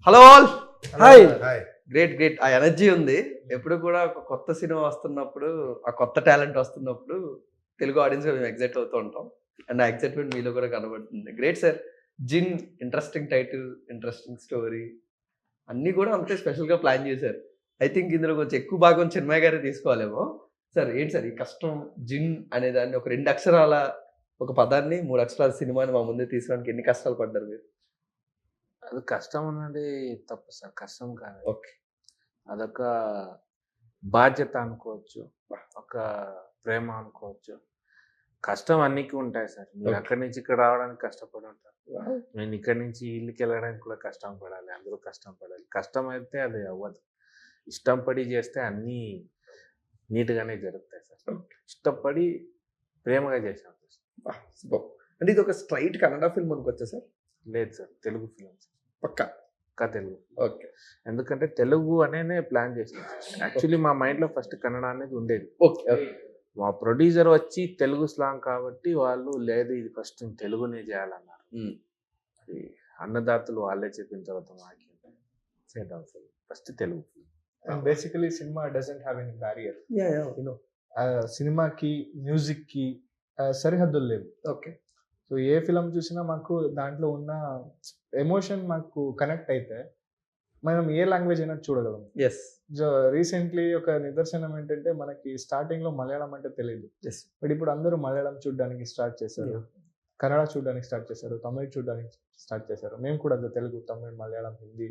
Hello all. Hi. Hi. Great ఆ energy ఉంది. ఎప్పుడు కూడా ఒక కొత్త సినిమా వస్తున్నప్పుడు, ఆ కొత్త టాలెంట్ వస్తున్నప్పుడు తెలుగు ఆడియన్స్‌గా మేము ఎక్సైట్ అవుతూ ఉంటాం. అండ్ ఆ ఎక్సైట్‌మెంట్ మీలో కూడా కనబడుతుంది. Great sir. 'Jinn' interesting title, interesting story అన్నీ కూడా అంతే స్పెషల్‌గా ప్లాన్ చేశారు. ఐ థింక్ ఇందులో కొంచెం ఎక్కువ భాగం చిన్మయ్య గారే తీసుకోవాలేమో. సార్ ఏంటి సార్ ఈ కష్టం 'జిన్' అనే దాన్ని ఒక 2 అక్షరాల ఒక పదాన్ని 3 అక్షరాల సినిమాని మా ముందుకు తీసుకురావడానికి ఎన్ని కష్టాలు పడ్డారు మీరు? అది కష్టం అన్నది తప్పు సార్. కష్టం కాదు. ఓకే. అదొక బాధ్యత అనుకోవచ్చు. ఒక ప్రేమ అనుకోవచ్చు. కష్టం అన్నికి ఉంటాయి సార్. మీరు ఓకే. అక్కడి నుంచి ఇక్కడ రావడానికి కష్టపడి ఉంటారు. నేను ఇక్కడి నుంచి ఇల్లుకి వెళ్ళడానికి కూడా కష్టం పడాలి. అందరూ కష్టం పడాలి. కష్టం అయితే అది అవ్వదు. ఇష్టం పడి చేస్తే అన్నీ నీట్‌గానే జరుగుతాయి సార్. ఇష్టపడి ప్రేమగా చేశాను సార్. సూపర్. అంటే ఇది ఒక స్ట్రైట్ కన్నడ ఫిల్మ్ అనుకోవచ్చా సార్? లేదు సార్. Telugu film sir. పక్కా. పక్కా తెలుగు. ఓకే. ఎందుకంటే తెలుగు అనేనే ప్లాన్ చేసాం. యాక్చువల్లీ మా మైండ్‌లో ఫస్ట్ కన్నడ అనేది ఉండేది. ఓకే. మా ప్రొడ్యూసర్ వచ్చి తెలుగు స్లాంగ్ కాబట్టి వాళ్ళు లేదు ఇది ఫస్ట్ తెలుగునే చేయాలన్నారు. అది అన్నదాతలు వాళ్ళే చెప్పిన తర్వాత మాకేంటి సెట్ అవుతుంది. First Telugu. And basically cinema doesn't have any barrier. Yeah you know. సినిమాకి మ్యూజిక్కి సరిహద్దులు లేవు. ఓకే. సో ఏ ఫిలం చూసినా మాకు దాంట్లో ఉన్న ఎమోషన్ మాకు కనెక్ట్ అయితే మనం ఏ లాంగ్వేజ్ అయినా చూడగలం. యెస్. సో రీసెంట్లీ ఒక నిదర్శనం ఏంటంటే మనకి స్టార్టింగ్లో మలయాళం అంటే తెలియదు. యెస్. బట్ ఇప్పుడు అందరూ మలయాళం చూడడానికి స్టార్ట్ చేశారు. Yeah. కన్నడ చూడడానికి స్టార్ట్ చేశారు. తమిళ్ చూడడానికి స్టార్ట్ చేశారు. మేము కూడా అంతే తెలుగు, తమిళ్, మలయాళం, హిందీ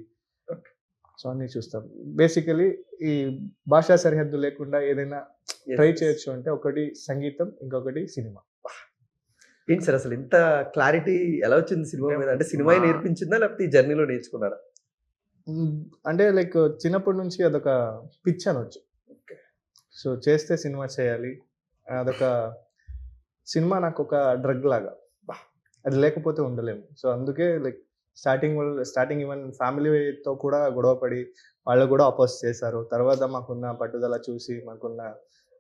సో అన్నీ చూస్తాం. బేసికలీ ఈ భాషా సరిహద్దు లేకుండా ఏదైనా ట్రై చేయొచ్చు అంటే ఒకటి సంగీతం, ఇంకొకటి సినిమా. ఏంటి సార్ అసలు ఇంత క్లారిటీ ఎలా వచ్చింది సినిమా మీద? అంటే సినిమా నేర్పించిందా లేకపోతే ఈ జర్నీలో నేర్చుకున్నారా? అంటే లైక్ చిన్నప్పటి నుంచి అదొక పిచ్ అనొచ్చు. ఓకే. సో చేస్తే సినిమా చేయాలి. అదొక సినిమా నాకు ఒక డ్రగ్ లాగా. అది లేకపోతే ఉండలేము. సో అందుకే లైక్ స్టార్టింగ్ ఈవెన్ ఫ్యామిలీతో కూడా గొడవపడి వాళ్ళు కూడా అపోజ్ చేశారు. తర్వాత మాకున్న పట్టుదల చూసి మాకున్న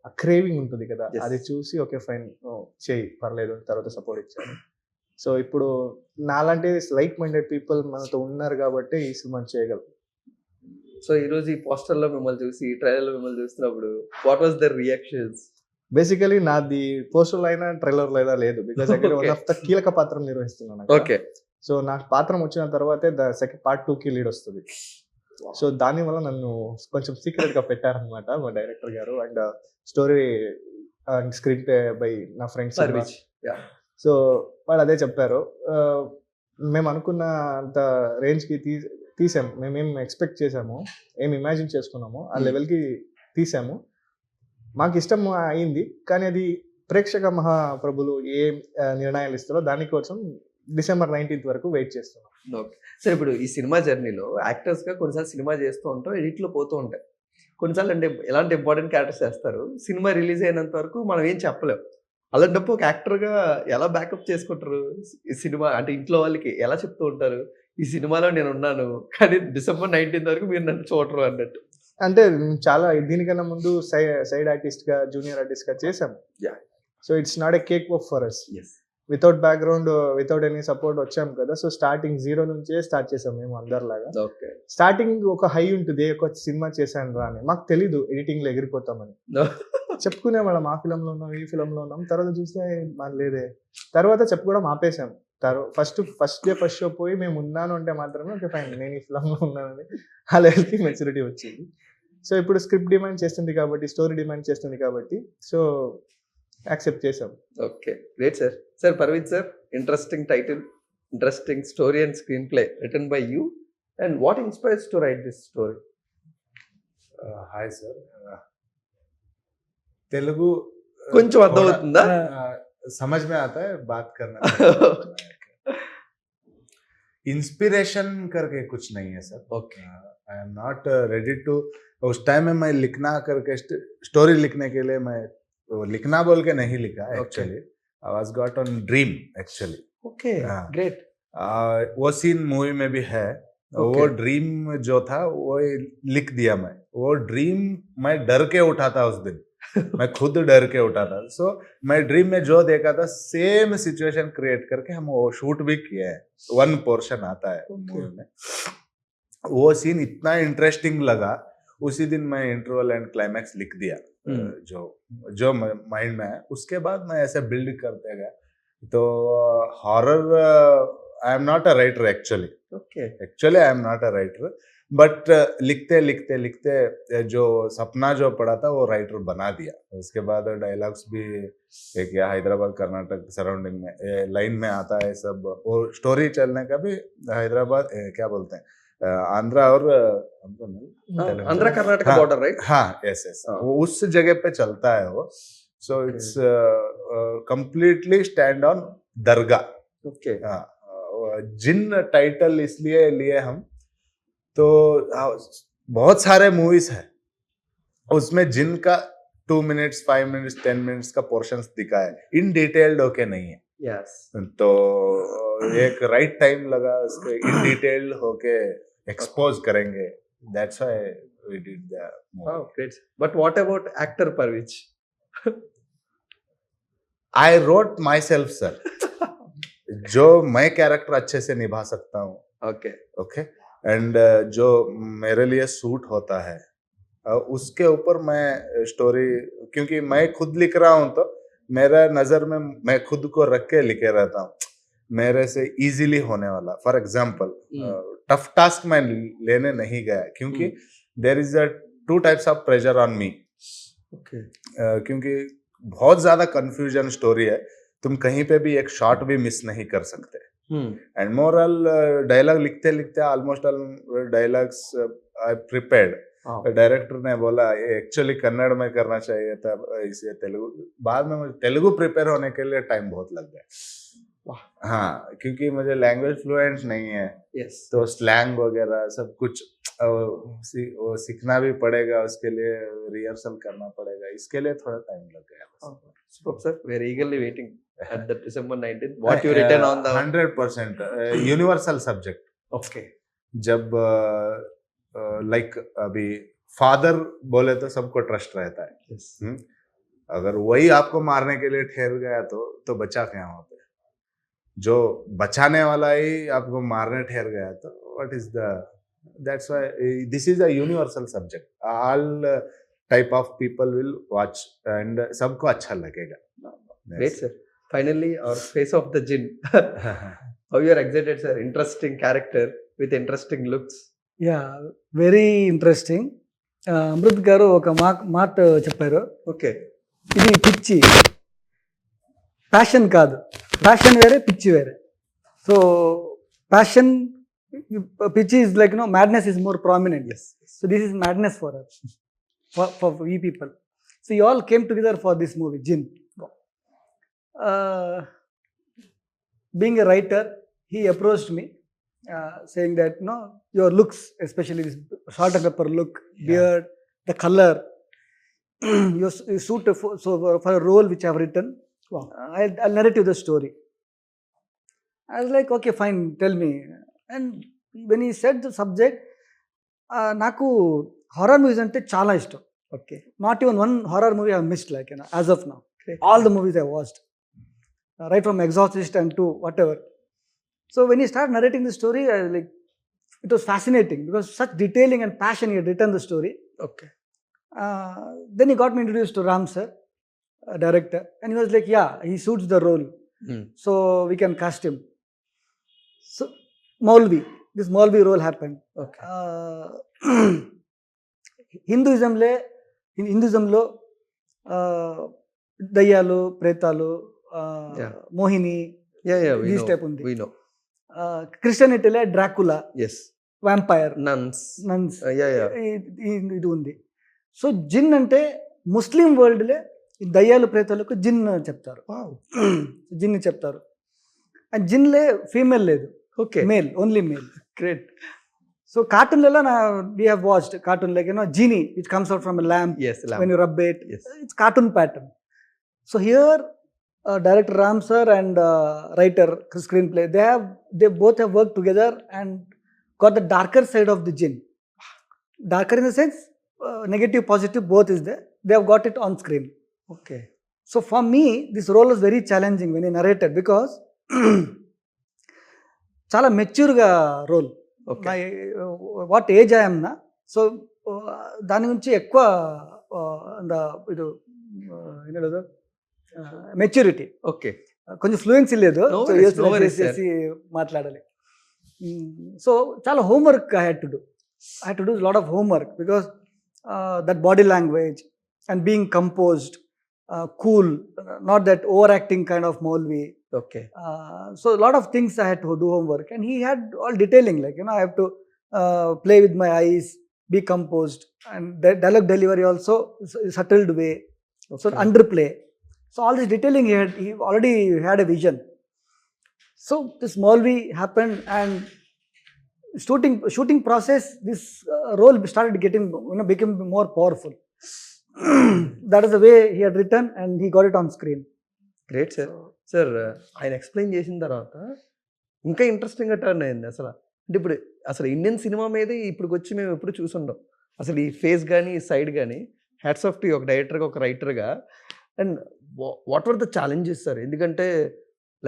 ఆ క్రేవింగ్ ఉంటుంది కదా, Yes. అది చూసి ఓకే ఫైన్ చేయి పర్లేదు తర్వాత సపోర్ట్ ఇచ్చారు. సో ఇప్పుడు నాలాంటి లైక్ మైండెడ్ పీపుల్ మనతో ఉన్నారు కాబట్టి ఈ సినిమా చేయగలం. సో ఈ రోజు ఈ పోస్టర్ లో మిమ్మల్ని చూసి, ఈ ట్రైలర్ లో మిమ్మల్ని చూస్తున్నప్పుడు what was their reactions? Basically నాది పోస్టర్లో అయినా ట్రైలర్లో అయినా లేదు. బికాస్ అక్కడ Okay. వన్ ఆఫ్ ద కీలక పాత్ర నిర్వహిస్తున్నాను. ఓకే. సో నాకు పాత్రం వచ్చిన తర్వాతే పార్ట్ 2కి లీడ్ వస్తుంది. సో దానివల్ల నన్ను కొంచెం సీక్రెట్ గా పెట్టారనమాట మా డైరెక్టర్ గారు. And story and screen play by నా ఫ్రెండ్స్. సో వాళ్ళు అదే చెప్పారు. మేము అనుకున్న అంత రేంజ్కి తీసాము. మేమేం ఎక్స్పెక్ట్ చేసాము, ఏం ఇమాజిన్ చేసుకున్నామో ఆ లెవెల్కి తీసాము. మాకు ఇష్టం అయింది. కానీ అది ప్రేక్షక మహాప్రభులు ఏం నిర్ణయాలు ఇస్తారో దానికోసం December 19th వరకు వెయిట్ చేస్తున్నాం. ఓకే. సార్ ఇప్పుడు ఈ సినిమా జర్నీలో యాక్టర్స్ గా కొన్నిసార్లు సినిమా చేస్తూ ఉంటాం, ఎడిట్ లో పోతూ ఉంటాయి. కొన్నిసార్లు అంటే ఎలాంటి ఇంపార్టెంట్ క్యారెక్టర్స్ చేస్తారు, సినిమా రిలీజ్ అయినంత వరకు మనం ఏం చెప్పలేం. అలాంటప్పుడు ఒక యాక్టర్ గా ఎలా బ్యాకప్ చేసుకుంటారు? ఈ సినిమా అంటే ఇంట్లో వాళ్ళకి ఎలా చెప్తూ ఉంటారు, ఈ సినిమాలో నేను ఉన్నాను కానీ December 19th వరకు మీరు నన్ను చూడరు అన్నట్టు? అంటే చాలా దీనికన్నా ముందు సైడ్ ఆర్టిస్ట్ గా, జూనియర్ ఆర్టిస్ట్ గా చేసాము. Yeah. So it's not a cake work for us. Yes. Without background, without any support వచ్చాము కదా. సో స్టార్టింగ్ 0 నుంచే స్టార్ట్ చేసాం మేము అందరిలాగా. ఓకే. స్టార్టింగ్ ఒక హై ఉంటుంది, ఒక సినిమా చేశాను రా అని. మాకు తెలీదు ఎడిటింగ్ లో ఎగిరిపోతామని. చెప్పుకునే వాళ్ళం ఆ ఫిలంలో ఉన్నాం, ఈ ఫిలంలో ఉన్నాం. తర్వాత చూస్తే మాకు లేదే. తర్వాత చెప్పుకోవడం ఆపేసాం. ఫస్ట్ డే ఫస్ట్ షో పోయి మేము ఉన్నాను అంటే మాత్రమే ఓకే ఫైన్ నేను ఈ ఫిలంలో ఉన్నానని ఆ లెవెల్కి మెచ్యూరిటీ వచ్చింది. సో ఇప్పుడు స్క్రిప్ట్ డిమాండ్ చేస్తుంది కాబట్టి, స్టోరీ డిమాండ్ చేస్తుంది కాబట్టి సో యాక్సెప్ట్ చేసాం. Okay. Great sir. Sir Parveet sir, interesting title, interesting story and screenplay written by you. And what inspires to write this story? Hi sir. Telugu కొంచెం అర్థమవుతుందా? समझ में आता है बात करना. इंस्पिरेशन करके कुछ नहीं है sir. Okay. I am not ready to. उस टाइम में मैं लिखना करके स्टोरी लिखने के लिए मैं लिखना बोल के नहीं लिखा actually. I was got on dream actually. Okay. Great. वो सीन मूवी में भी है. वो ड्रीम जो था वो लिख दिया मैं. वो ड्रीम मैं डर के उठा था उस दिन. मैं खुद डर के उठा था. सो मैं ड्रीम में जो देखा था सेम सिचुएशन क्रिएट करके हम वो शूट भी किया है. 1 पोर्शन आता है मूवी में. वो सीन इतना इंटरेस्टिंग लगा, उसी दिन मैं इंटरवल एंड क्लाइमैक्स लिख दिया। जो जो माइंड में है, उसके बाद मैं ऐसे बिल्ड करते गया। तो horror, I am not a writer actually, okay I am not a writer, but लिखते लिखते लिखते जो सपना जो पड़ा था वो राइटर बना दिया। उसके बाद डायलॉग्स भी एक या हैदराबाद कर्नाटक सराउंडिंग में लाइन में आता है सब, वो स्टोरी चलने का भी हैदराबाद क्या बोलते हैं, आंध्रा और ఆంధ్ర కర్ణాటక हाँ, బార్డర్ రైట్ हाँ यस यस, हाँ। वो उस जगह पे चलता है वो। So it's completely stand on Dargah. Okay हाँ, जिन टाइटल इसलिए लिए हम, तो बहुत सारे मूवीज है उसमें जिन का 2 मिनट्स 5 मिनट्स 10 मिनट्स का पोर्शंस दिखा है, इन डिटेल्ड होके नहीं है। yes तो एक राइट टाइम लगा उसको इन डिटेल्ड होके एक्सपोज करेंगे, that's why we did the wow great but what about actor Parvich I wrote myself sir, जो मैं कैरेक्टर अच्छे से निभा सकता हूँ, okay ओके, एंड जो मेरे लिए सूट होता है, उसके ऊपर मैं स्टोरी, क्योंकि मैं खुद लिख रहा हूँ तो मेरा नजर में मैं खुद को रख के लिखे रहता हूँ, मेरे से इजीली होने वाला। फॉर एग्जाम्पल टफ टास्क मैं लेने नहीं गया, क्योंकि there is a 2 types of pressure on me, okay क्योंकि बहुत ज्यादा कंफ्यूजन स्टोरी है, तुम कहीं पे भी एक शॉट भी मिस नहीं कर सकते। एंड मोरल डायलॉग लिखते लिखते ऑलमोस्ट ऑल डायलॉग्स आई प्रिपेयर्ड। डायरेक्टर ने बोला ये एक्चुअली कन्नड़ में करना चाहिए था, इसे तेलुगु, बाद में मुझे तेलुगु प्रिपेयर होने के लिए टाइम बहुत लग गया। हाँ, क्योंकि मुझे लैंग्वेज फ्लुएंट नहीं है, yes तो स्लैंग वगैरह सब कुछ वो सीखना भी पड़ेगा, उसके लिए रिहर्सल करना पड़ेगा, इसके लिए थोड़ा टाइम लग गया। superb sir we are eagerly waiting at the December 19th what you written on the 100% universal subject. okay जब लाइक अभी फादर बोले तो सबको ट्रस्ट रहता है, yes अगर वही आपको मारने के लिए ठहर गया तो बचा क्या वहां पे, जो बचाने वाला ही आपको मारने ठहर गया तो what is the, that's why this is a universal subject, all type of people will watch and सबको अच्छा लगेगा। great sir finally our face of the jinn how you are excited sir interesting character with interesting looks yeah very interesting. Amrit గారు ఒక మాట చెప్పారు, okay ఇది పిచ్చి, passion కాదు, ప్యాషన్ వేరే పిచ్చి వేరే. సో ప్యాషన్ పిచ్చి is like madness is more prominent. yes so this is madness for us, for we people. So you all came together for this movie జిన్. Being a writer, he approached me saying that your looks, especially this salt and pepper look, beard, the color, you suit for a role which I have written. Wow. I'll narrate you the story. I was like, okay, fine, tell me. And when he said the subject, నాకు horror movies అంటే చాలా ఇష్టం. okay Not even one horror movie I have missed, like as of now. All the movies I watched, right from Exorcist and to whatever. So when he started narrating the story, it was fascinating because such detailing and passion he had written the story. okay Then he got me introduced to Ram sir, director, and he was like, yeah, he suits the role, so we can cast him. So this Maulvi role happened. okay హిందూయిజంలో దయ్యాలు, ప్రేతాలు, Yeah. Mohini, yeah we this know type ఉంది. we know క్రిస్టియానిటీలో Dracula, yes vampire, nuns nuns, yeah ఇది ఉంది. So జిన్ అంటే ముస్లిం వరల్డ్లే దయ్యాలు ప్రేతాలకు జిన్ చెప్తారు, wow జిన్ చెప్తారు. అండ్ జిన్లే ఫీమేల్ లేదు, okay male, only male. great so కార్టూన్లలో we have watched cartoon like genie which comes out from a lamp yes lamb. when you rub it. yes It's cartoon pattern. So here director Ram sir and writer screenplay, they both have worked together and got the darker side of the jinn. Darker in the sense negative, positive, both is there. They have got it on screen. okay So for me this role was very challenging when I narrated because చాలా మెచ్యూర్గా role. Okay. What age I'm నా so దాని గురించి ఎక్కువ ಇದು ಏನು ಹೇಳೋದು maturity okay. కొంచెం ఫ్లూయెన్సీ లేదు No so worries, no worries, చేసి మాట్లాడాలి. So homework I had to do lot of homework because that body language and being composed cool, not that over acting kind of మౌల్వి. Okay. So a lot of things I had to do homework, and he had all detailing, like I have to play with my eyes, be composed, and the dialogue delivery also settled way. So Okay. underplay. So all this detailing he already had a vision. So this Maulvi happened, and shooting process, this role started getting became more powerful. That is the way he had written, and he got it on screen. Great sir. Sir ఆయన explain చేసిన తర్వాత ఇంకా ఇంట్రెస్టింగ్గా turn అయింది అసలు. అంటే ఇప్పుడు అసలు ఇండియన్ సినిమా మీదే ఇప్పుడు వచ్చి మేము ఎప్పుడు చూసుండం అసలు ఈ ఫేస్ కానీ ఈ సైడ్ కానీ. హ్యాట్స్ ఆఫ్ టు ఒక డైరెక్టర్గా ఒక రైటర్గా. And what are the challenges sir? ఎందుకంటే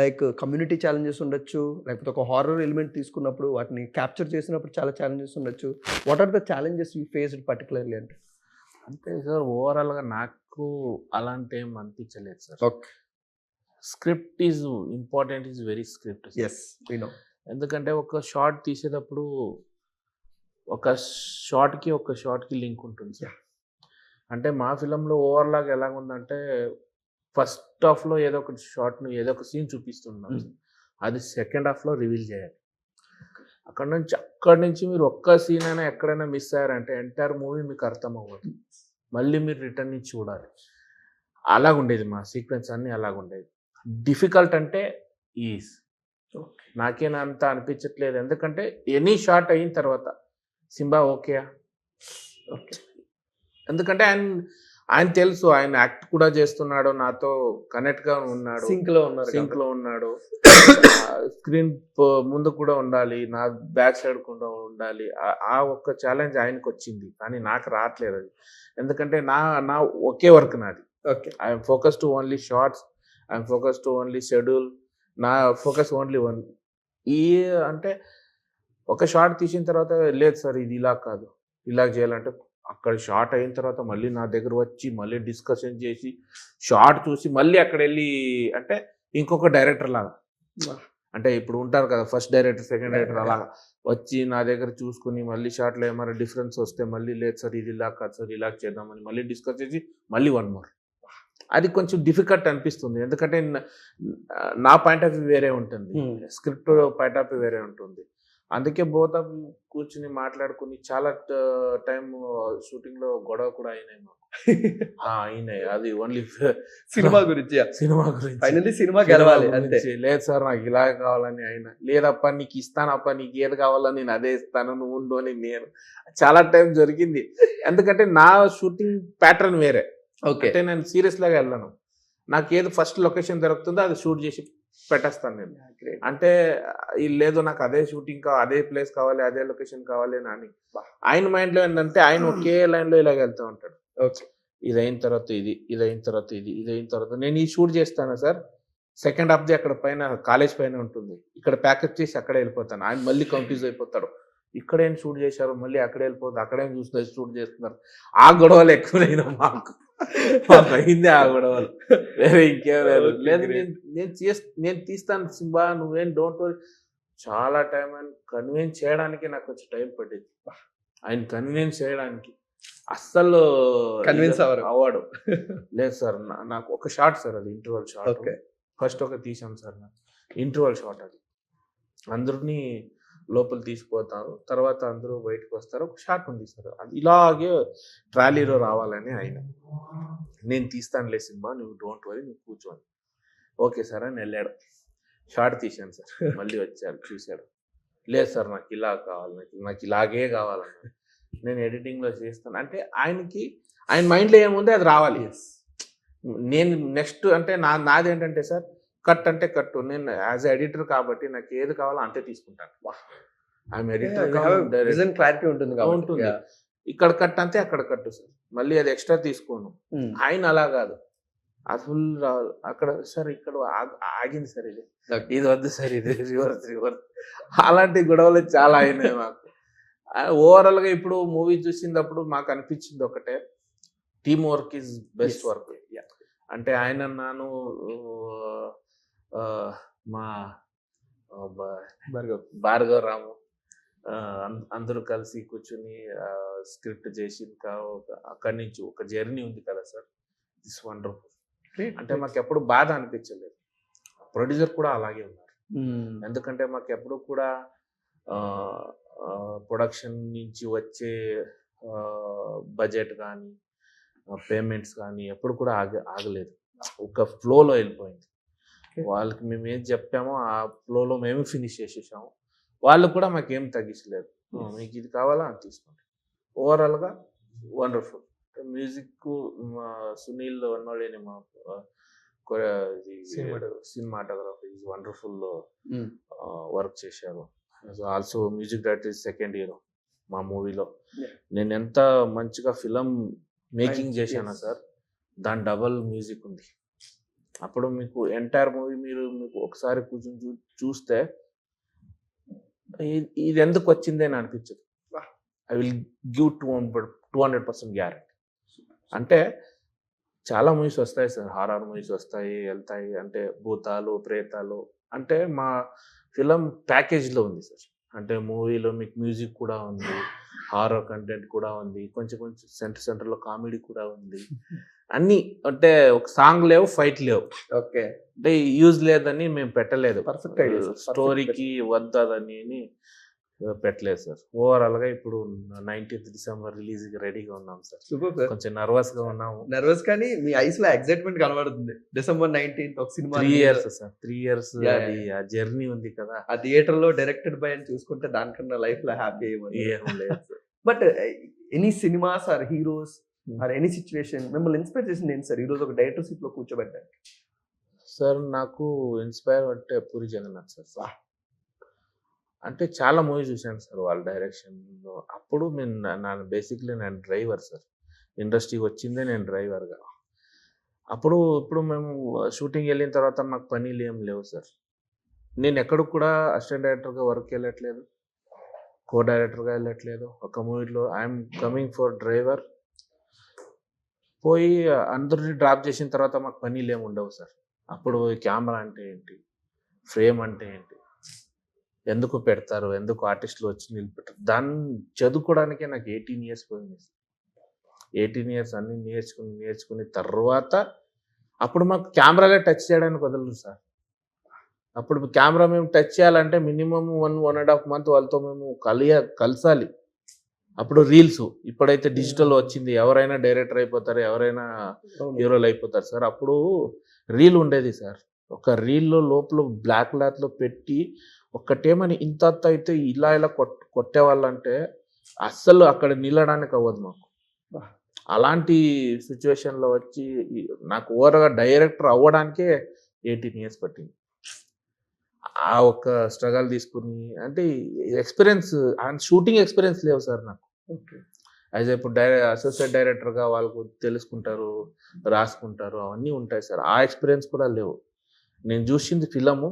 లైక్ కమ్యూనిటీ ఛాలెంజెస్ ఉండొచ్చు, లేకపోతే ఒక హారర్ ఎలిమెంట్ తీసుకున్నప్పుడు వాటిని క్యాప్చర్ చేసినప్పుడు చాలా ఛాలెంజెస్ ఉండొచ్చు. What are the challenges you faced particularly అంటే? అంటే సార్ ఓవరాల్గా నాకు అలాంటి ఏం అనిపించలేదు sir. Okay. Script is important, is very script. Yes we know. ఎందుకంటే ఒక షార్ట్ తీసేటప్పుడు ఒక షార్ట్కి లింక్ ఉంటుంది సార్. అంటే మా ఫిలంలో ఓవర్లాగ్ ఎలాగుందంటే ఫస్ట్ హాఫ్లో ఏదో ఒక షార్ట్ను ఏదో ఒక సీన్ చూపిస్తున్నాం, అది సెకండ్ హాఫ్లో రివీల్ చేయాలి. అక్కడి నుంచి మీరు ఒక్క సీన్ అయినా ఎక్కడైనా మిస్ అయ్యారంటే ఎంటైర్ మూవీ మీకు అర్థం అవ్వదు. మళ్ళీ మీరు రిటర్న్ నుంచి చూడాలి. అలాగుండేది మా సీక్వెన్స్ అన్నీ అలాగుండేది. డిఫికల్ట్ అంటే ఈజ్ నాకేనంత అనిపించట్లేదు. ఎందుకంటే ఎనీ షార్ట్ అయిన తర్వాత సింబా ఓకేయా, ఎందుకంటే ఆయన తెలుసు, ఆయన యాక్ట్ కూడా చేస్తున్నాడు, నాతో కనెక్ట్గా ఉన్నాడు, సింక్లో ఉన్నాడు, స్క్రీన్ ముందు కూడా ఉండాలి, నా బ్యాక్ సైడ్ కూడా ఉండాలి. ఆ ఒక్క ఛాలెంజ్ ఆయనకు వచ్చింది, కానీ నాకు రావట్లేదు అది. ఎందుకంటే నా ఒకే వర్క్ నాది. I'm focus to only shorts, I'm focus to only schedule, నా ఫోకస్ ఓన్లీ వన్. అంటే ఒక షార్ట్ తీసిన తర్వాత లేదు సార్ ఇది ఇలా కాదు, ఇలా చేయాలంటే అక్కడ షార్ట్ అయిన తర్వాత మళ్ళీ నా దగ్గర వచ్చి మళ్ళీ డిస్కషన్ చేసి షార్ట్ చూసి మళ్ళీ అక్కడ వెళ్ళి అంటే ఇంకొక డైరెక్టర్ లాగా, అంటే ఇప్పుడు ఉంటారు కదా ఫస్ట్ డైరెక్టర్ సెకండ్ డైరెక్టర్, అలాగా వచ్చి నా దగ్గర చూసుకుని మళ్ళీ షార్ట్లో ఏమైనా డిఫరెన్స్ వస్తే మళ్ళీ లేదు సార్ ఇది ఇలా కాదు సార్ ఇలా చేద్దామని మళ్ళీ డిస్కస్ చేసి మళ్ళీ వన్ మోర్. అది కొంచెం డిఫికల్ట్ అనిపిస్తుంది, ఎందుకంటే నా పాయింట్ ఆఫ్ వ్యూ వేరే ఉంటుంది, స్క్రిప్ట్ పాయింట్ ఆఫ్ వ్యూ వేరే ఉంటుంది. అందుకే బోత్ ఆఫ్ కూర్చుని మాట్లాడుకుని చాలా టైం షూటింగ్లో గొడవ కూడా అయినాయి మాకు. అయినాయి, అది ఓన్లీ సినిమా గురించి. ఫైనల్లీ సినిమా గెలవాలి అంతే. లేదు సార్ నాకు ఇలా కావాలని అయినా, లేదప్ప నీకు ఇస్తానప్ప, నీకు ఏది కావాలని నేను అదే ఇస్తాను, నువ్వు ఉండు అని నేను. చాలా టైం జరిగింది, ఎందుకంటే నా షూటింగ్ ప్యాటర్న్ వేరే. అంటే నేను సీరియస్ లాగా వెళ్ళను, నాకు ఏది ఫస్ట్ లొకేషన్ దొరుకుతుందో అది షూట్ చేసి పెట్టేస్తాను నేను. అంటే లేదు నాకు అదే షూటింగ్ అదే ప్లేస్ కావాలి, అదే లొకేషన్ కావాలి అని. ఆయన మైండ్లో ఏంటంటే ఆయన ఒకే లైన్లో ఇలాగ వెళ్తూ ఉంటాడు. ఇది అయిన తర్వాత ఇది, ఇది అయిన తర్వాత ఇది, ఇది అయిన తర్వాత నేను ఈ షూట్ చేస్తాను సార్, సెకండ్ హాఫ్ది అక్కడ పైన కాలేజ్ పైన ఉంటుంది, ఇక్కడ ప్యాకప్ చేసి అక్కడే వెళ్ళిపోతాను. ఆయన మళ్ళీ కన్ఫ్యూజ్ అయిపోతాడు, ఇక్కడేం షూట్ చేశారు మళ్ళీ అక్కడే వెళ్ళిపోతుంది, అక్కడేం చూస్తే షూట్ చేస్తున్నారు. ఆ గొడవలు ఎక్కువైనా మాకు అయింది, ఆ గొడవలు వేరే ఇంకేం లేదు. లేదు నేను తీస్తాను సింబా, నువ్వేం డోంట్ వరీ. చాలా టైం ఆయన కన్విన్స్ చేయడానికి నాకు కొంచెం టైం పట్టింది, ఆయన కన్విన్స్ చేయడానికి అస్సలు కన్విన్స్ అవ్వడు. లేదు సార్ నాకు ఒక షార్ట్ సార్, అది ఇంటర్వల్ షార్ట్, ఫస్ట్ ఒక తీసాం సార్ నాకు ఇంటర్వల్ షార్ట్, అది అందరినీ లోపల తీసుకుపోతారు, తర్వాత అందరూ బయటకు వస్తారు, ఒక షాట్ ఉంది సార్, అది ఇలాగే ట్రాలీలో రావాలని ఆయన. నేను తీస్తానులే సింబా, నువ్వు డోంట్ వరీ, నువ్వు కూర్చోని. ఓకే సార్ అని వెళ్ళాడు, షార్ట్ తీశాను సార్. మళ్ళీ వచ్చాడు చూశాడు, లేదు సార్ నాకు ఇలా కావాలి, నాకు ఇలాగే కావాలన్నా. నేను ఎడిటింగ్లో చేస్తాను అంటే ఆయన మైండ్లో ఏముంది అది రావాలి. నేను నెక్స్ట్ అంటే నాదేంటంటే సార్ కట్ అంటే కట్టు, నేను యాజ్ ఎడిటర్ కాబట్టి నాకు ఏది కావాలో అంతే తీసుకుంటాను. ఐఎమ్ ఎడిటర్, క్లారిటీ ఉంటుంది. ఇక్కడ కట్ అంతే అక్కడ కట్టు సార్, మళ్ళీ అది ఎక్స్ట్రా తీసుకోను. ఆయన అలా కాదు, అది ఫుల్ అక్కడ సార్ ఇక్కడ ఆగింది సార్ ఇది Okay. ఇది వద్దు సార్ ఇది రివర్స్ అలాంటి గొడవలు చాలా అయినాయి మాకు. ఓవరాల్గా ఇప్పుడు మూవీ చూసినప్పుడు మాకు అనిపించింది ఒకటే, team work is best Yes. Work. Yeah. అంటే ఆయన నాను మా భార్గవ్ రాము అందరూ కలిసి కూర్చుని స్క్రిప్ట్ చేసి ఇంకా అక్కడి నుంచి ఒక జర్నీ ఉంది కదా సార్, ఇట్స్ వండర్ఫుల్. అంటే మాకు ఎప్పుడు బాధ అనిపించలేదు. ప్రొడ్యూసర్ కూడా అలాగే ఉన్నారు. ఎందుకంటే మాకు ఎప్పుడు కూడా ప్రొడక్షన్ నుంచి వచ్చే బడ్జెట్ కానీ పేమెంట్స్ కానీ ఎప్పుడు కూడా ఆగలేదు. ఒక ఫ్లోలో వెళ్ళిపోయింది. వాళ్ళకి మేము ఏం చెప్పామో ఆ ఫ్లోలో మేము ఫినిష్ చేసేసాము. వాళ్ళు కూడా మాకేం తగ్గించలేదు. మీకు ఇది కావాలా అని తీసుకోండి. ఓవరాల్గా వండర్ఫుల్. మ్యూజిక్ సునీల్ వన్నోళేని మా సినిమాటోగ్రఫీ ఈజ్ వండర్ఫుల్ వర్క్ చేశారు. Also music director second hero మా మూవీలో. నేను ఎంత మంచిగా ఫిలం మేకింగ్ చేశాను సార్, దాని డబల్ మ్యూజిక్ ఉంది. అప్పుడు మీకు ఎంటైర్ మూవీ మీకు ఒకసారి కూర్చొని చూస్తే ఇది ఎందుకు వచ్చింది అని అనిపించదు. I will give 200% guarantee. అంటే చాలా మూవీస్ వస్తాయి సార్, హారర్ మూవీస్ వస్తాయి వెళ్తాయి, అంటే భూతాలు ప్రేతాలు. అంటే మా ఫిలం ప్యాకేజ్లో ఉంది సార్. అంటే మూవీలో మీకు మ్యూజిక్ కూడా ఉంది, హారర్ కంటెంట్ కూడా ఉంది, కొంచెం సెంటర్లో కామెడీ కూడా ఉంది. అన్నీ అంటే ఒక సాంగ్ లేవు, ఫైట్ లేవు. ఓకే, అంటే యూజ్ లేదని మేము పెట్టలేదు. Perfect idea. స్టోరీకి వద్దని పెట్టలేదు సార్. ఓవరాల్గా ఇప్పుడు 19th డిసెంబర్ రిలీజ్కి రెడీగా ఉన్నాం సార్. Super sir. కొంచెం నర్వస్గా ఉన్నాము. నర్వస్ కానీ మీ ఐస్ లో ఎక్సైట్మెంట్ కనబడుతుంది. December 19th ఒక cinema 3 years sir, 3 years Yeah, అది ఆ జర్నీ ఉంది కదా. ఆ థియేటర్ లో డైరెక్టెడ్ బై అని చూసుకుంటే దానికన్నా లైఫ్ లో హ్యాపీ ఏం లేదు sir. But any cinemas or heroes or any situation మిమ్మల్ని ఇన్స్పైర్ చేసింది ఏంటి సార్? ఈ రోజు ఒక డైరెక్టర్ సీట్ లో కూర్చోబెట్టారు సార్ నాకు ఇన్స్పైర్ అంటే పూరి జగన్నాథ్ సార్. అంటే చాలా మూవీ చూశాను సార్ వాళ్ళ డైరెక్షన్లో. అప్పుడు బేసిక్లీ నేను డ్రైవర్ సార్. ఇండస్ట్రీకి వచ్చిందే నేను డ్రైవర్గా. ఇప్పుడు మేము షూటింగ్ వెళ్ళిన తర్వాత మాకు పనులు ఏం లేవు సార్. నేను ఎక్కడికి కూడా అసిస్టెంట్ డైరెక్టర్గా వర్క్ వెళ్ళట్లేదు, కో డైరెక్టర్గా వెళ్ళట్లేదు. ఒక మూవీలో ఐఎమ్ కమింగ్ ఫర్ డ్రైవర్. పోయి అందరినీ డ్రాప్ చేసిన తర్వాత మాకు పనులు ఏమి ఉండవు సార్. అప్పుడు కెమెరా అంటే ఏంటి, ఫ్రేమ్ అంటే ఏంటి, ఎందుకు పెడతారు, ఎందుకు ఆర్టిస్టులు వచ్చి నిలబెట్టారు, దాన్ని చదువుకోవడానికే నాకు 18 years పోయింది. 18 years అన్ని నేర్చుకుని తర్వాత అప్పుడు మాకు కెమెరాలే టచ్ చేయడానికి వదలదు సార్. అప్పుడు కెమెరా మేము టచ్ చేయాలంటే మినిమం 1.5 month వాళ్ళతో మేము కలిసాలి. అప్పుడు రీల్స్, ఇప్పుడైతే డిజిటల్ వచ్చింది, ఎవరైనా డైరెక్టర్ అయిపోతారు, ఎవరైనా హీరోలు అయిపోతారు సార్. అప్పుడు రీల్ ఉండేది సార్. ఒక రీల్లో లోపల బ్లాక్ క్లాత్లో పెట్టి ఒక్కటేమని ఇంత అయితే ఇలా కొట్టేవాళ్ళంటే అస్సలు అక్కడ నిలడానికి అవ్వదు మాకు. అలాంటి సిచ్యువేషన్లో వచ్చి నాకు ఓవర్గా డైరెక్టర్ అవ్వడానికే 18 years పట్టింది. ఆ ఒక్క స్ట్రగల్ తీసుకుని, అంటే ఎక్స్పీరియన్స్ షూటింగ్ ఎక్స్పీరియన్స్ లేవు సార్ నాకు. యాజ్ ఇప్పుడు అసోసియేట్ డైరెక్టర్గా వాళ్ళకు తెలుసుకుంటారు, రాసుకుంటారు, అవన్నీ ఉంటాయి సార్. ఆ ఎక్స్పీరియన్స్ కూడా లేవు. నేను చూసింది ఫిలము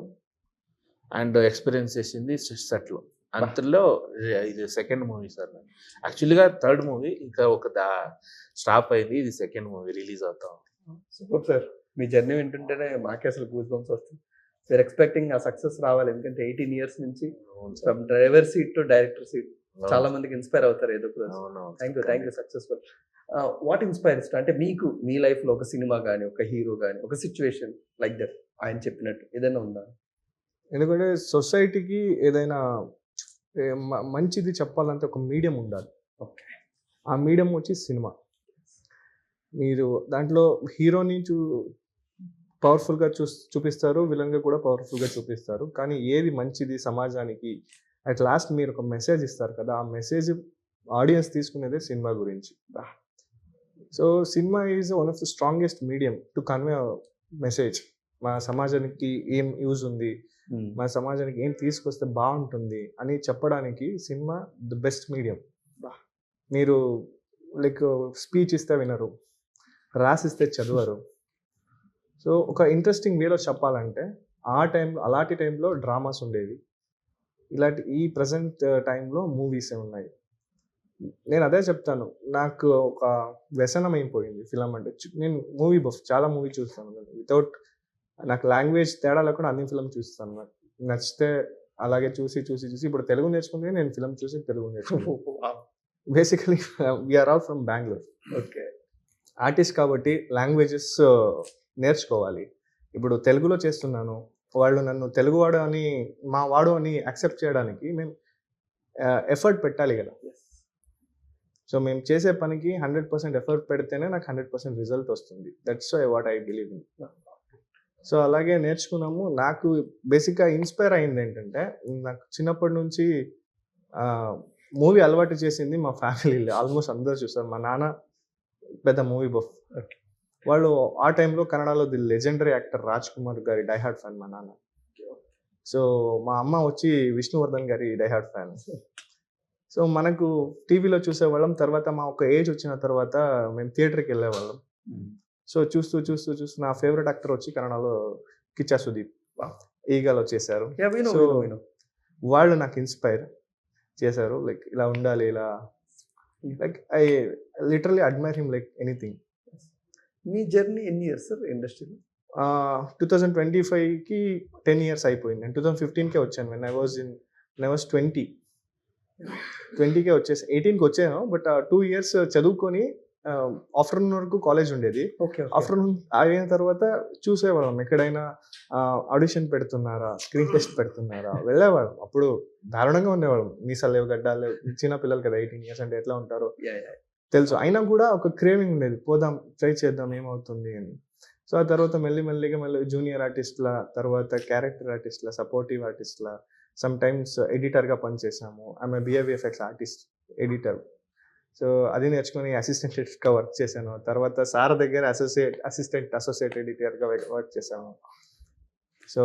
అండ్ ఎక్స్పీరియన్స్ చేసింది సెట్లో. అంతలో ఇది సెకండ్ మూవీ సార్. యాక్చువల్గా థర్డ్ మూవీ ఇంకా స్టాప్ అయింది, ఇది సెకండ్ మూవీ రిలీజ్ అవుతాం. Super sir. మీ జర్నీ వింటుంటేనే మాకే అసలు గూస్ బంప్స్ వస్తుంది. వీఆర్ ఎక్స్పెక్టింగ్ ఆ సక్సెస్ రావాలి. ఎందుకంటే 18 years నుంచి from driver seat to director seat చాలా మందికి ఇన్స్పైర్ అవుతారు ఏదో ఒక రోజు. Thank you successful. What inspires అంటే మీకు మీ లైఫ్ లో ఒక సినిమా కానీ, ఒక హీరో కానీ, ఒక సిచ్యువేషన్ లైక్ దట్ ఆయన చెప్పినట్టు ఏదైనా ఉందా? ఎందుకంటే సొసైటీకి ఏదైనా మంచిది చెప్పాలంటే ఒక మీడియం ఉండాలి. ఓకే, ఆ మీడియం వచ్చి సినిమా. మీరు దాంట్లో హీరోని పవర్ఫుల్గా చూపిస్తారు, విలన్గా కూడా పవర్ఫుల్గా చూపిస్తారు. కానీ ఏది మంచిది సమాజానికి, అట్ లాస్ట్ మీరు ఒక మెసేజ్ ఇస్తారు కదా, ఆ మెసేజ్ ఆడియన్స్ తీసుకునేదే సినిమా గురించి. So cinema is one of the strongest medium to convey message. మా సమాజానికి ఏం యూజ్ ఉంది, మా సమాజానికి ఏం తీసుకొస్తే బాగుంటుంది అని చెప్పడానికి సినిమా ది బెస్ట్ మీడియం. మీరు లైక్ స్పీచ్ ఇస్తే వినరు, రాసిస్తే చదవరు, సో ఒక ఇంట్రెస్టింగ్ వేలో చెప్పాలంటే అలాంటి టైంలో డ్రామాస్ ఉండేవి, ఇలాంటి ఈ ప్రజెంట్ టైంలో మూవీసే ఉన్నాయి. నేను అదే చెప్తాను, నాకు ఒక వ్యసనం అయిపోయింది ఫిలం అంటే. నేను మూవీ బఫ్, చాలా మూవీ చూస్తాను వితౌట్, నాకు లాంగ్వేజ్ తేడా లేకుండా అన్ని ఫిల్మ్ చూస్తాను. నాకు నచ్చితే అలాగే చూసి చూసి చూసి ఇప్పుడు తెలుగు నేర్చుకుంటే నేను ఫిల్మ్ చూసి తెలుగు నేర్చుకున్నాను. Basically we are all from Bengaluru. Okay. Artist కాబట్టి లాంగ్వేజెస్ నేర్చుకోవాలి. ఇప్పుడు తెలుగులో చేస్తున్నాను, వాళ్ళు నన్ను తెలుగువాడు అని, మా వాడు అని యాక్సెప్ట్ చేయడానికి మేము ఎఫర్ట్ పెట్టాలి కదా. సో మేము చేసే పనికి 100% ఎఫర్ట్ పెడితేనే నాకు 100% రిజల్ట్ వస్తుంది. That's what I believe in. So అలాగే నేర్చుకున్నాము. నాకు బేసిక్గా ఇన్స్పైర్ అయింది ఏంటంటే, నాకు చిన్నప్పటి నుంచి మూవీ అలవాటు చేసింది మా ఫ్యామిలీలో. ఆల్మోస్ట్ అందరూ చూస్తారు. మా నాన్న పెద్ద మూవీ బఫ్. వాళ్ళు ఆ టైంలో కన్నడలో the legendary actor Raj Kumar గారి డైహార్డ్ ఫ్యాన్ మా నాన్న. సో మా అమ్మ వచ్చి విష్ణువర్ధన్ గారి డైహార్డ్ ఫ్యాన్. సో మనకు టీవీలో చూసేవాళ్ళం. తర్వాత మా ఒక ఏజ్ వచ్చిన తర్వాత మేము థియేటర్కి వెళ్ళేవాళ్ళం. సో చూస్తూ చూస్తూ చూస్తూ నా ఫేవరెట్ యాక్టర్ వచ్చి కన్నడలో కిచ్చా సుదీప్ ఈగలో చేశారు. సో వాళ్ళు నాకు ఇన్స్పైర్ చేశారు, లైక్ ఇలా ఉండాలి, ఇలా like I literally admire him like anything. Me journey ఎన్ని ఇయర్స్ సార్ ఇండస్ట్రీలో? 2025కి 10 years అయిపోయింది. నేను 2015కే వచ్చాను. వెన్ ఐ వాజ్ 20కే వచ్చేసి 18కి వచ్చాను. బట్ 2 years చదువుకొని ఆఫ్టర్నూన్ వరకు కాలేజ్ ఉండేది. ఆఫ్టర్నూన్ అయిన తర్వాత చూసేవాళ్ళం, ఎక్కడైనా ఆడిషన్ పెడుతున్నారా, స్క్రీన్ టెస్ట్ పెడుతున్నారా, వెళ్ళేవాళ్ళం. అప్పుడు దారుణంగా ఉండేవాళ్ళం. మీసాలు లేవు, గడ్డాలు లేవు, చిన్న పిల్లలు కదా, 18 years అంటే ఎట్లా ఉంటారో తెలుసు. అయినా కూడా ఒక క్రేవింగ్ ఉండేది, పోదాం, ట్రై చేద్దాం ఏమవుతుంది అని. సో ఆ తర్వాత మెల్లిగా జూనియర్ ఆర్టిస్ట్ల, తర్వాత క్యారెక్టర్ ఆర్టిస్ట్ల, సపోర్టివ్ ఆర్టిస్ట్ల, సమ్ టైమ్స్ ఎడిటర్గా పనిచేసాము. ఆమె బిఏవిఎఫ్ఎక్స్ ఆర్టిస్ట్, ఎడిటర్. సో అది నేర్చుకుని అసిస్టెంట్ ఎడిటర్గా వర్క్ చేశాను. తర్వాత సార్ దగ్గర అసిస్టెంట్ ఎడిటర్గా వర్క్ చేశాను. సో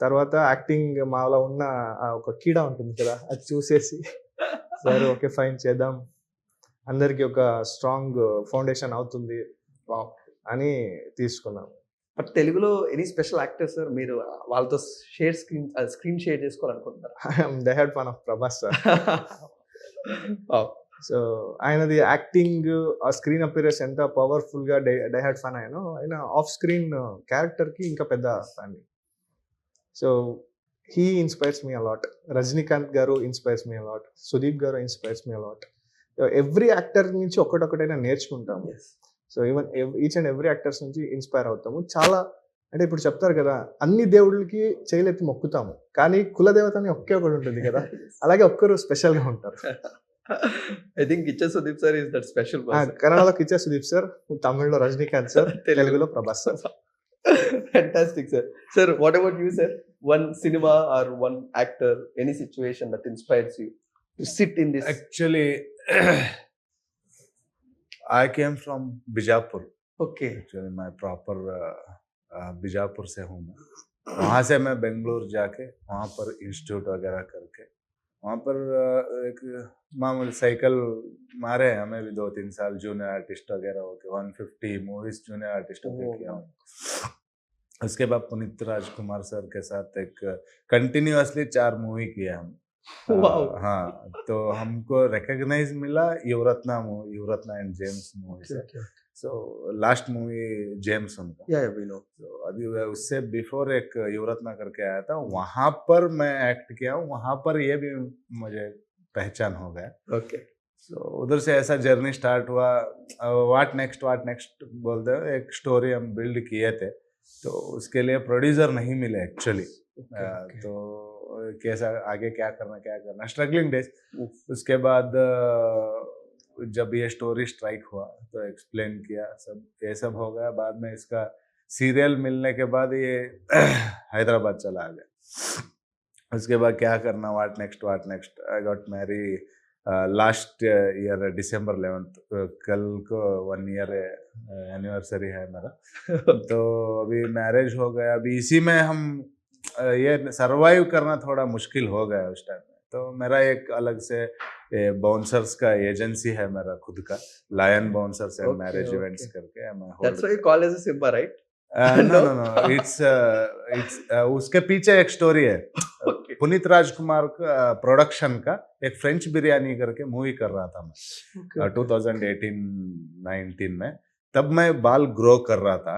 తర్వాత యాక్టింగ్ మాలో ఉన్న ఒక కీడా ఉంటుంది కదా, అది చూసేసి సరే ఓకే ఫైన్ చేద్దాం, అందరికీ ఒక స్ట్రాంగ్ ఫౌండేషన్ అవుతుంది అని తీసుకున్నాం. బట్ తెలుగులో ఎనీ స్పెషల్ యాక్టర్స్ సార్ మీరు వాళ్ళతో స్క్రీన్ షేర్ చేసుకోవాలనుకుంటున్నారు? I'm diehard fan of Prabhas sir. So ఆయనది యాక్టింగ్, ఆ స్క్రీన్ అపియరెన్స్ ఎంత పవర్ఫుల్గా డైహార్డ్ ఫ్యాన్ ఆయన ఆఫ్ స్క్రీన్ క్యారెక్టర్కి ఇంకా పెద్ద fan. So he inspires me a lot. Rajinikanth garu inspires me a lot, Sudeep garu inspires me a lot. Every actor నుంచి ఒకటొకటైనా నేర్చుకుంటాము. So even each and every actors నుంచి ఇన్స్పైర్ అవుతాము. చాలా అంటే ఇప్పుడు చెప్తారు కదా, అన్ని దేవుళ్ళకి చేయలెత్తి మొక్కుతాము, కానీ కులదేవతని ఒకే ఒకటి ఉంటుంది కదా, అలాగే ఒక్కరు స్పెషల్గా ఉంటారు. I think Kichcha Sudeep sir is that special person. కన్నడలో కిచ్చా సుదీప్ సార్, తమిళ్లో రజనీకాంత్ సార్, తెలుగులో Prabhas sir. Fantastic, sir. Sir, what about you, sir? One cinema or one actor, any situation that inspires you to sit in this? Actually, I came from Bijapur. Okay. Actually, my proper Bijapur से हूँ मैं. वहाँ से मैं बेंगलोर जाके वहाँ पर institute वगैरह करके वहाँ पर एक मामूली साइकिल मारे हमें भी 2-3 साल जूनियर आर्टिस्ट वगैरह होके 150 मूवीज जूनियर आर्टिस्ट होके किया हूँ. उसके बाद पुनीत राजकुमार सर के साथ एक कंटिन्यूअसली 4 मूवी किया हम. हाँ, तो हमको रिकॉग्नाइज मिला युवरत्ना एंड जेम्स मूवी से. सो लास्ट मूवी जेम्स उनका. Yeah, we know. तो अभी उससे बिफोर एक युवरत्ना करके आया था, वहां पर मैं एक्ट किया हूँ. वहां पर ये भी मुझे पहचान हो गया. Okay. तो उधर से ऐसा जर्नी स्टार्ट हुआ. व्हाट नेक्स्ट बोलते हैं, एक स्टोरी हम बिल्ड किए थे, तो उसके लिए प्रोड्यूसर नहीं मिले एक्चुअली. तो कैसा आगे क्या करना स्ट्रगलिंग डेज. उसके बाद जब ये स्टोरी स्ट्राइक हुआ तो एक्सप्लेन किया, सब ये सब हो गया. बाद में इसका सीरियल मिलने के बाद ये हैदराबाद चला गया. उसके बाद क्या करना, what next. I got marry last year December 11th. कल को 1 year एनिवर्सरी है मेरा. तो अभी मैरिज हो गया. अभी इसी में हम ये सर्वाइव करना थोड़ा मुश्किल हो गया उस टाइम में. तो मेरा एक अलग से बाउंसर्स का एजेंसी है मेरा खुद का, lion bouncers and marriage events करके. That's why you call as a Simba, right? No, no, no. It's उसके पीछे एक स्टोरी है. Okay. पुनीत राजकुमार का प्रोडक्शन का एक फ्रेंच बिरयानी करके मूवी कर रहा था मैं 2018-19 में. तब मैं बाल ग्रो कर रहा था.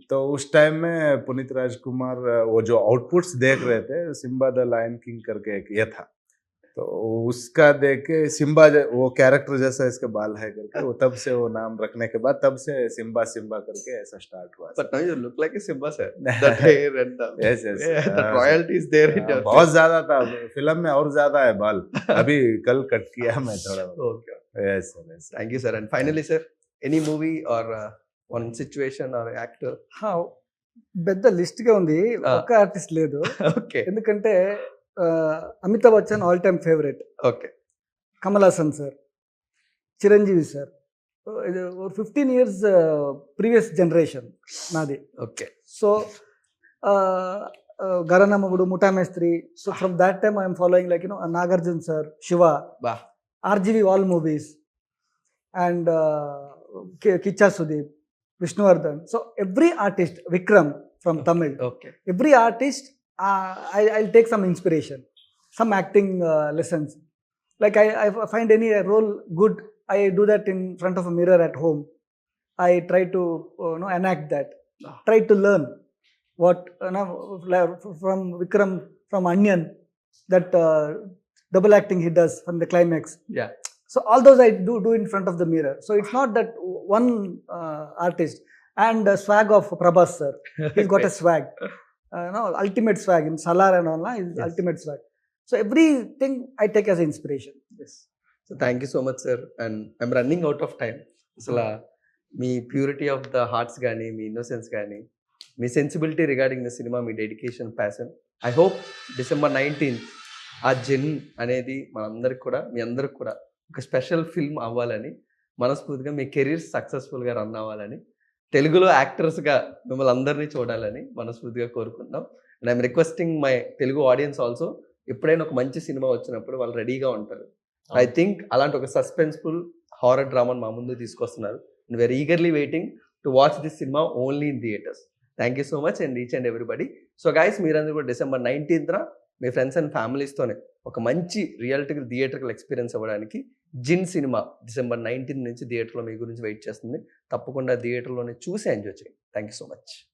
तो उस टाइम में पुनीत राजकुमार वो जो आउटपुट्स देख रहे थे, सिम्बा द लायन किंग करके एक ये था. तो उसका देख के सिम्बा वो कैरेक्टर जैसा इसके बाल है करके वो तब से वो नाम रखने के बाद तब से सिम्बा सिम्बा करके ऐसा स्टार्ट हुआ. But now you look like a Simba, sir. That hair and the Yes, yes. that royalty is there in your बहुत ज्यादा था फिल्म में और ज्यादा है बाल. अभी कल कट किया मैं थोड़ा. Okay. Yes, sir, yes. Thank you, sir. And finally, sir, any movie or one situation or actor? హా, పెద్ద లిస్ట్ గా ఉంది, ఒక్క ఆర్టిస్ట్ లేదు. Okay. ఎందుకంటే Amitabh Bachchan all time favourite, Okay. Kamal Haasan sir, Chiranjeevi sir. ఇది 15 years ప్రీవియస్ జనరేషన్ నాది. Okay. సో గరనమ్మగుడు, Muta Mestri. So from that time I'm following like Nagarjuna sir, Shiva, Bah. RGV all movies, and Kichcha Sudeep, Vishnuvardhan. So every artist, Vikram from Tamil, Okay. every artist I'll take some inspiration, some acting lessons. Like I find any role good, I do that in front of a mirror at home. I try to enact that, try to learn what from Vikram, from Onion, that double acting he does from the climax. Yeah. So all those I do in front of the mirror. So it's not that one artist. And swag of Prabhas sir, he's got a swag. Ultimate swag in Salar and all, is Yes. ultimate swag. So everything I take as inspiration. Yes. So thank you so much, sir. And I'm running out of time. అసలు మీ purity of the hearts కానీ, మీ innocence కానీ, మీ sensibility regarding the cinema, మీ dedication, passion, I hope December 19th ఆ జెన్ అనేది మనందరికి కూడా, మీ అందరికి కూడా ఒక స్పెషల్ ఫిల్మ్ అవ్వాలని మనస్ఫూర్తిగా, మీ కెరీర్ సక్సెస్ఫుల్గా రన్ అవ్వాలని, తెలుగులో యాక్టర్స్గా మిమ్మల్ని అందరినీ చూడాలని మనస్ఫూర్తిగా కోరుకుంటున్నాం. And I'm requesting my Telugu audience also, ఎప్పుడైనా ఒక మంచి సినిమా వచ్చినప్పుడు వాళ్ళు రెడీగా ఉంటారు. ఐ థింక్ అలాంటి ఒక సస్పెన్స్ఫుల్ హారర్ డ్రామాని మా ముందు తీసుకొస్తున్నారు. And we are eagerly waiting to watch this cinema only in theatres. Thank you so much and each and everybody. So guys, మీరందరూ కూడా December 19th మీ ఫ్రెండ్స్ అండ్ ఫ్యామిలీస్తోనే ఒక మంచి రియల్టికల్ థియేటర్కల్ ఎక్స్పీరియన్స్ అవ్వడానికి జిన్ సినిమా December 19th నుంచి థియేటర్లో మీ గురించి వెయిట్ చేస్తుంది. తప్పకుండా థియేటర్లోనే చూసి ఎంజాయ్ చేయండి. Thank you so much.